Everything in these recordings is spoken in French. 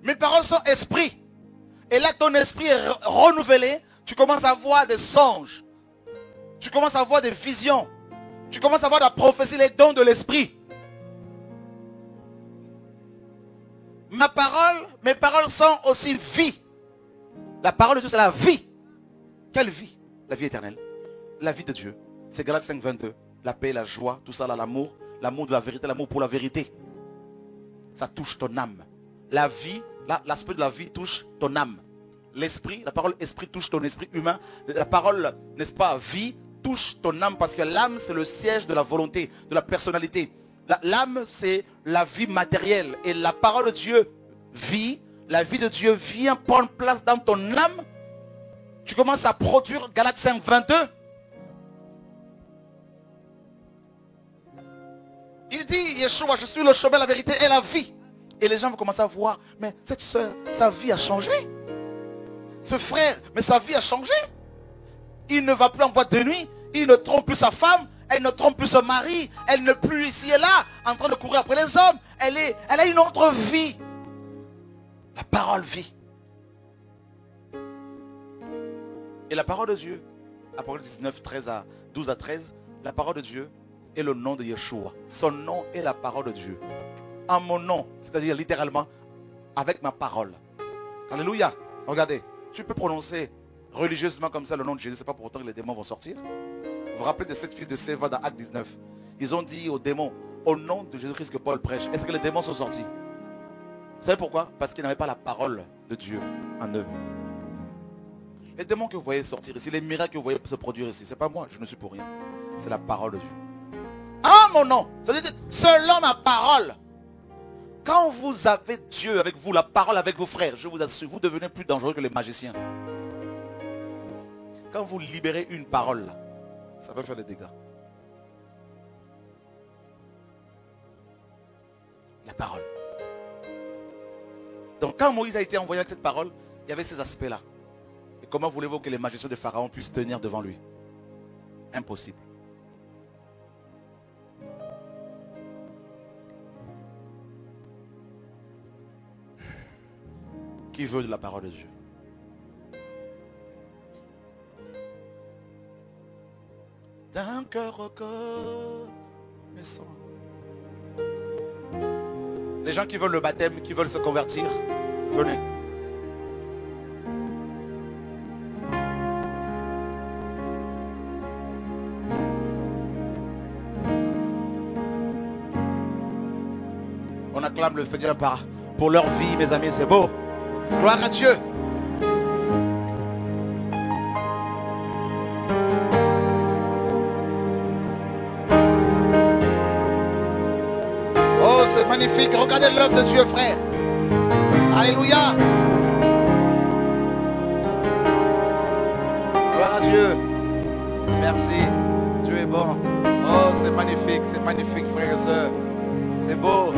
Mes paroles sont esprit. Et là, ton esprit est renouvelé. Tu commences à voir des songes. Tu commences à voir des visions. Tu commences à voir la prophétie, les dons de l'esprit. Mes paroles sont aussi vie. La parole de Dieu, c'est la vie. Quelle vie? La vie éternelle. La vie de Dieu. C'est Galates 5, 22. La paix, la joie, tout ça là, l'amour. L'amour de la vérité, l'amour pour la vérité. Ça touche ton âme. La vie, l'aspect de la vie touche ton âme. L'esprit, la parole esprit touche ton esprit humain. La parole, n'est-ce pas, vie, touche ton âme parce que l'âme, c'est le siège de la volonté, de la personnalité. L'âme, c'est la vie matérielle. Et la parole de Dieu vit, la vie de Dieu vient prendre place dans ton âme. Tu commences à produire, Galates 5, 22. Il dit, Yeshua, je suis le chemin, la vérité et la vie. Et les gens vont commencer à voir, mais cette soeur, sa vie a changé. Ce frère, mais sa vie a changé. Il ne va plus en boîte de nuit. Il ne trompe plus sa femme. Elle ne trompe plus son mari. Elle n'est plus ici et là, en train de courir après les hommes. Elle a une autre vie. La parole vit. Et la parole de Dieu, Apocalypse 19, 12 à 13, la parole de Dieu est le nom de Yeshua. Son nom est la parole de Dieu. En mon nom, c'est-à-dire littéralement, avec ma parole. Alléluia. Regardez, tu peux prononcer religieusement comme ça le nom de Jésus, c'est pas pour autant que les démons vont sortir. Vous vous rappelez de 7 fils de Séva dans Acte 19. Ils ont dit aux démons, au nom de Jésus-Christ que Paul prêche. Est-ce que les démons sont sortis? Vous savez pourquoi? Parce qu'ils n'avaient pas la parole de Dieu en eux. Les démons que vous voyez sortir ici, les miracles que vous voyez se produire ici, c'est pas moi, je ne suis pour rien. C'est la parole de Dieu. Ah mon nom, c'est-à-dire selon ma parole. Quand vous avez Dieu avec vous, la parole avec vos frères, je vous assure, vous devenez plus dangereux que les magiciens. Quand vous libérez une parole, ça peut faire des dégâts. La parole. Donc quand Moïse a été envoyé avec cette parole, il y avait ces aspects-là. Et comment voulez-vous que les magiciens de Pharaon puissent tenir devant lui? Impossible. Qui veut de la parole de Dieu? D'un cœur reconnaissant. Les gens qui veulent le baptême, qui veulent se convertir, venez. On acclame le Seigneur pour leur vie, mes amis, c'est beau. Gloire à Dieu. Oh, c'est magnifique. Regardez l'œuvre de Dieu, frère. Alléluia. Gloire à Dieu. Merci. Dieu est bon. Oh, c'est magnifique, frères et sœurs. C'est beau.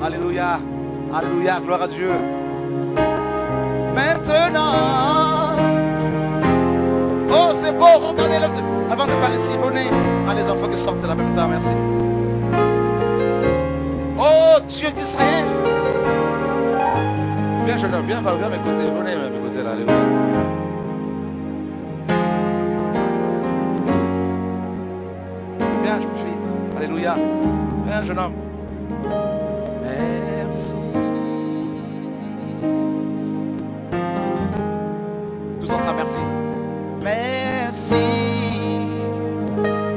Alléluia. Alléluia. Gloire à Dieu. Maintenant. Oh, c'est beau. Regardez l'œuvre. Avancez par ici. Venez. Ah, les enfants qui sortent en même temps. Merci. Oh, Dieu d'Israël. Viens, jeune homme. Viens m'écouter. Venez m'écouter là. Alléluia. Viens, jeune fille. Alléluia. Viens, jeune homme. Merci. Tous ensemble, merci. Merci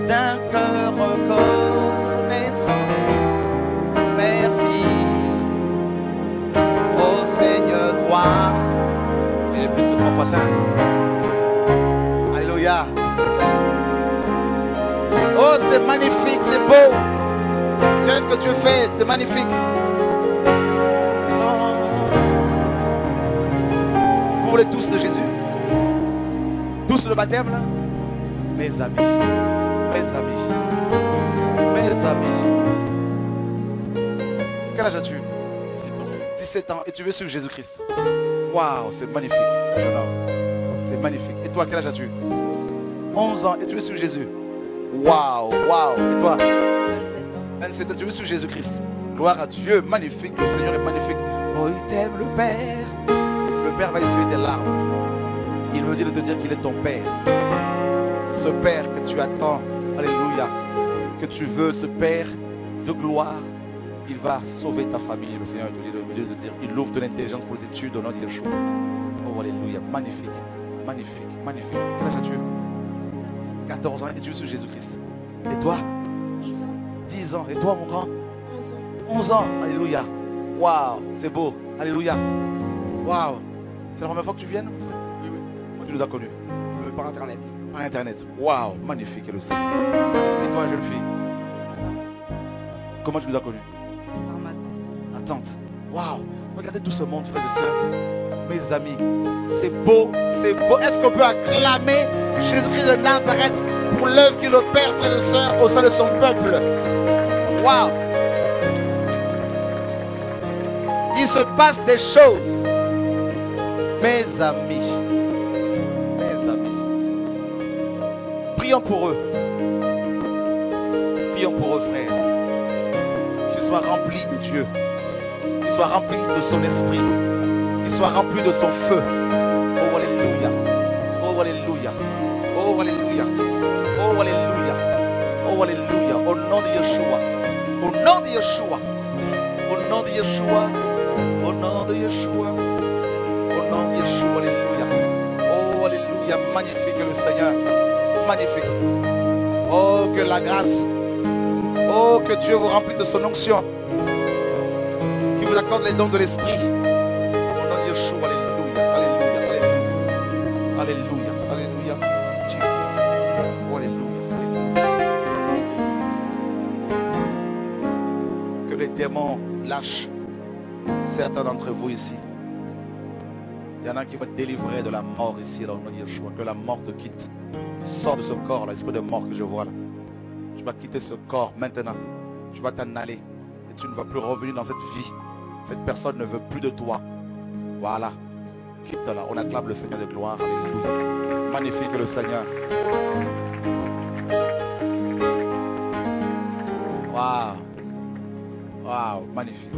d'un cœur reconnaissant. Merci, ô Seigneur, toi. Il est plus que 3 fois saint. Alléluia. Oh, c'est magnifique, c'est beau. L'œuvre que Dieu fait, c'est magnifique. Vous voulez tous de Jésus? Tous le baptême là? Mes amis, mes amis, mes amis. Quel âge as-tu? 17 ans. Et tu veux suivre Jésus-Christ? Waouh, c'est magnifique. C'est magnifique. Et toi, quel âge as-tu? 11 ans. Et tu veux suivre Jésus? Waouh, waouh. Et toi? 27 ans. Tu veux suivre Jésus-Christ? Gloire à Dieu. Magnifique. Le Seigneur est magnifique. Oh, il t'aime le Père. Le Père va essuyer tes larmes. Il me dit de te dire qu'il est ton Père. Ce Père que tu attends, alléluia, que tu veux, ce Père de gloire, il va sauver ta famille. Le Seigneur te dit de dire, il ouvre de l'intelligence pour les études au nom de Yeshua. Oh, alléluia, magnifique, magnifique, magnifique. Quel âge as-tu? 14 ans, et tu es sur Jésus-Christ. Et toi? 10 ans. 10 ans. Et toi, mon grand? 11 ans. 11 ans, alléluia. Waouh, c'est beau, alléluia. Waouh, c'est la première fois que tu viennes? Oui, oui. Comment tu nous as connus? Par internet. Par internet. Waouh, magnifique est le Seigneur. Et toi, jeune fille? Comment tu nous as connus? Par ma tante. Attente. Waouh, regardez tout ce monde, frères et sœurs. Mes amis, c'est beau, c'est beau. Est-ce qu'on peut acclamer Jésus-Christ de Nazareth pour l'œuvre qu'il opère, frères et sœurs, au sein de son peuple? Waouh. Il se passe des choses. Mes amis, prions pour eux. Prions pour eux, frères. Qu'ils soient remplis de Dieu. Qu'ils soient remplis de son esprit. Qu'ils soient remplis de son feu. Oh, alléluia. Oh, alléluia. Oh, alléluia. Oh, alléluia. Oh, alléluia. Au nom de Yeshua. Au nom de Yeshua. Au nom de Yeshua. Au nom de Yeshua. Au nom de Yeshua. Alléluia. Oh, alléluia. Magnifique est le Seigneur. Magnifique. Oh, que la grâce. Oh, que Dieu vous remplisse de son onction. Qu'il vous accorde les dons de l'esprit. Au nom de Yeshua. Alléluia. Alléluia. Alléluia. Alléluia. Alléluia. Jesus. Oh, alléluia. Alléluia. Que les démons lâchent certains d'entre vous ici. Il y en a qui vont être délivrés de la mort ici, dans le nom de Yeshua. Que la mort te quitte. Sors de ce corps, l'esprit de mort que je vois là. Tu vas quitter ce corps maintenant. Tu vas t'en aller. Et tu ne vas plus revenir dans cette vie. Cette personne ne veut plus de toi. Voilà. Quitte-la. On acclame le Seigneur de gloire. Alléluia. Magnifique le Seigneur. Waouh. Waouh. Magnifique.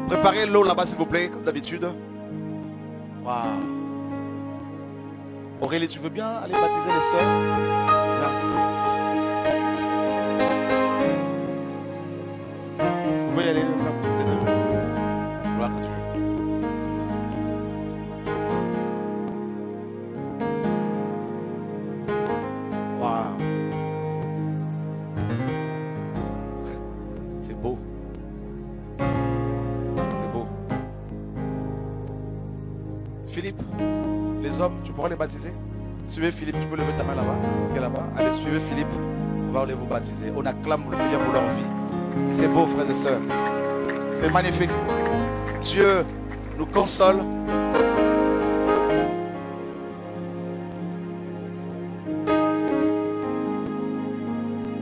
Préparez l'eau là-bas s'il vous plaît, comme d'habitude. Waouh. Aurélie, tu veux bien aller baptiser les sœurs? Viens. Vous pouvez y aller, les femmes, les deux. Gloire à Dieu. Waouh. C'est beau. C'est beau. Philippe, les hommes, tu pourras les baptiser? Suivez Philippe, tu peux lever ta main là-bas. Qui est là-bas? Allez, suivez Philippe. On va aller vous baptiser. On acclame le Seigneur pour leur vie. C'est beau, frères et sœurs. C'est magnifique. Dieu nous console.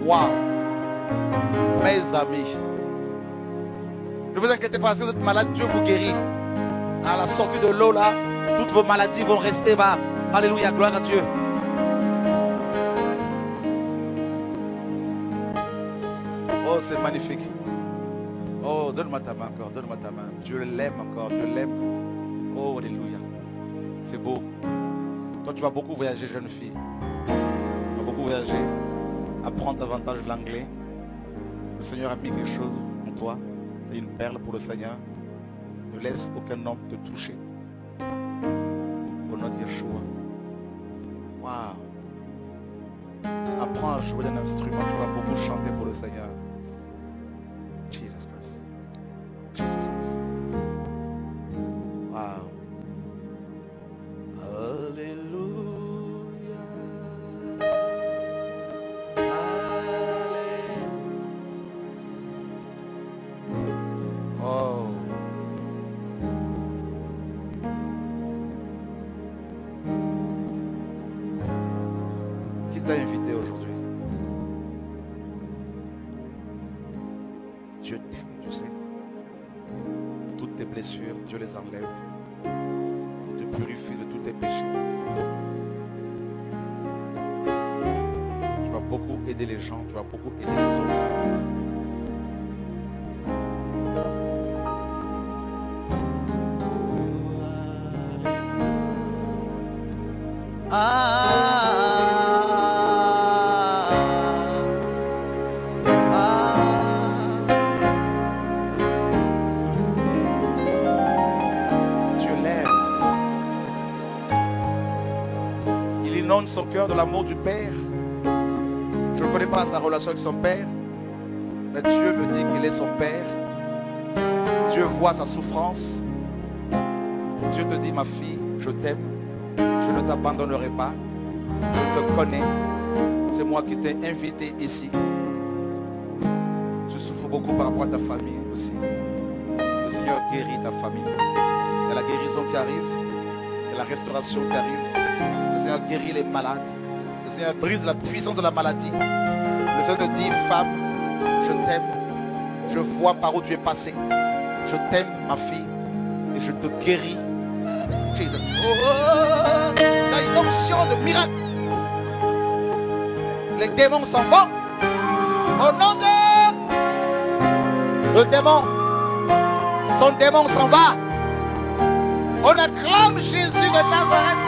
Waouh. Mes amis. Ne vous inquiétez pas, si vous êtes malade, Dieu vous guérit. À la sortie de l'eau là, toutes vos maladies vont rester bas. Alléluia, gloire à Dieu. Oh, c'est magnifique. Oh, donne-moi ta main encore, donne-moi ta main. Dieu l'aime encore, Dieu l'aime. Oh, alléluia. C'est beau. Toi, tu vas beaucoup voyager, jeune fille. Tu vas beaucoup voyager. Apprendre davantage l'anglais. Le Seigneur a mis quelque chose en toi. C'est une perle pour le Seigneur. Ne laisse aucun homme te toucher. Au nom de Yeshua. Waouh. Apprends à jouer d'un instrument. Tu vas beaucoup chanter pour le Seigneur. Jesus Christ. Jesus Christ. Wow. Alléluia. Alléluia. Oh. Qui t'a invité aujourd'hui? Dieu t'aime, tu sais. Toutes tes blessures, Dieu les enlève. Il te purifie de tous tes péchés. Tu vas beaucoup aider les gens, tu vas beaucoup aider les autres. son cœur de l'amour du Père. Je ne connais pas sa relation avec son Père, mais Dieu me dit qu'il est son Père. Dieu voit sa souffrance. Dieu te dit, ma fille, je t'aime, je ne t'abandonnerai pas, je te connais, c'est moi qui t'ai invité ici. Tu souffres beaucoup par rapport à ta famille aussi. Le Seigneur guérit ta famille. Il y a la guérison qui arrive, il y a la restauration qui arrive. Le Seigneur guérit les malades. Le Seigneur brise la puissance de la maladie. Le Seigneur te dit, femme, je t'aime, je vois par où tu es passé. Je t'aime, ma fille, et je te guéris. Jesus. Oh, oh, oh. Il y a une onction de miracle. Les démons s'en vont. Au nom de... Le démon, son démon s'en va. On acclame Jésus de Nazareth.